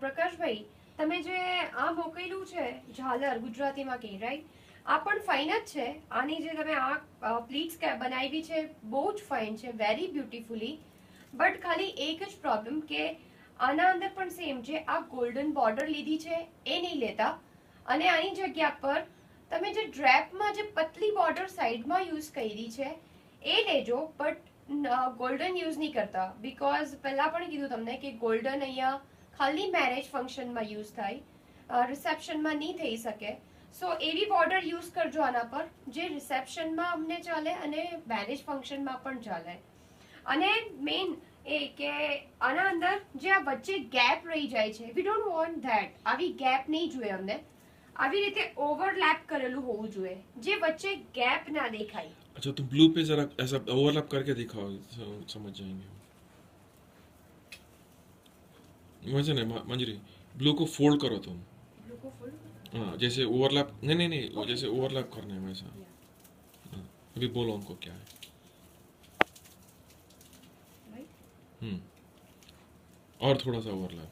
પ્રકાશભાઈ, તમે જે આ મોકલ્યું છે ઝાલર, ગુજરાતીમાં કહી રાઈટ, આ પણ ફાઇન જ છે. આની જે તમે આ પ્લીટ્સ બનાવી છે બહુ જ ફાઇન છે, વેરી બ્યુટીફુલી. બટ ખાલી એક જ પ્રોબ્લેમ કે આના અંદર પણ સેમ છે, આ ગોલ્ડન બોર્ડર લીધી છે એ નહીં લેતા, અને આની જગ્યા પર તમે જે ડ્રેપમાં જે પતલી બોર્ડર સાઈડમાં યુઝ કરી છે એ લેજો, બટ ગોલ્ડન યુઝ નહીં કરતા. બીકોઝ પહેલા પણ કીધું તમને કે ગોલ્ડન અહીંયા ખાલી મેરેજ ફંક્શનમાં યુઝ થાય, રિસેપ્શનમાં નહીં થઈ શકે. સો એવી બોર્ડર યુઝ કરજો આના પર જે રિસેપ્શનમાં અમને ચાલે અને મેરેજ ફંક્શનમાં પણ ચાલે. અને મેઇન એ કે આના અંદર જે આ વચ્ચે ગેપ રહી જાય છે, વી ડોન્ટ વોન્ટ ધેટ. આવી ગેપ નહીં જોઈએ અમને. આવી રીતે ઓવરલેપ કરેલું હોવું જોઈએ, જે વચ્ચે ગેપ ના દેખાય. अच्छा तुम ब्लू पे जरा ऐसा ओवरलैप करके दिखाओ, समझ जाएंगे. मुझे नहीं मंजरी, ब्लू को फोल्ड करो तुम. ब्लू को फुल हाँ जैसे ओवरलैप, नहीं वो जैसे ओवरलैप करना है वैसा. हाँ, अभी बोलो उनको क्या है. और थोड़ा सा ओवरलैप.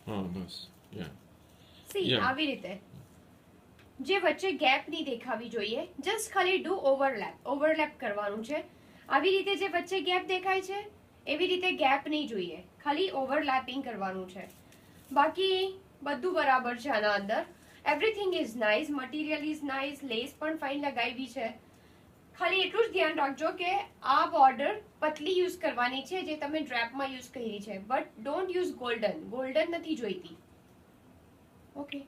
हाँ बस या સી Yeah. આવી રીતે જે વચ્ચે ગેપ નહીં દેખાવી જોઈએ, જસ્ટ ખાલી ડુ ઓવરલેપ કરવાનું છે. આવી રીતે જે વચ્ચે ગેપ દેખાય છે એવી રીતે ગેપ નહીં જોઈએ, ખાલી ઓવરલેપિંગ કરવાનું છે. બાકી બધું બરાબર છે આના અંદર. Everything is nice, material is nice, lace પણ ફાઇન લગાવી છે. ખાલી એટલું જ ધ્યાન રાખજો કે આ બોર્ડર પતલી યુઝ કરવાની છે જે તમે ડ્રેપમાં યુઝ કરી છે, બટ ડોન્ટ યુઝ ગોલ્ડન નથી જોઈતી. ઓકે.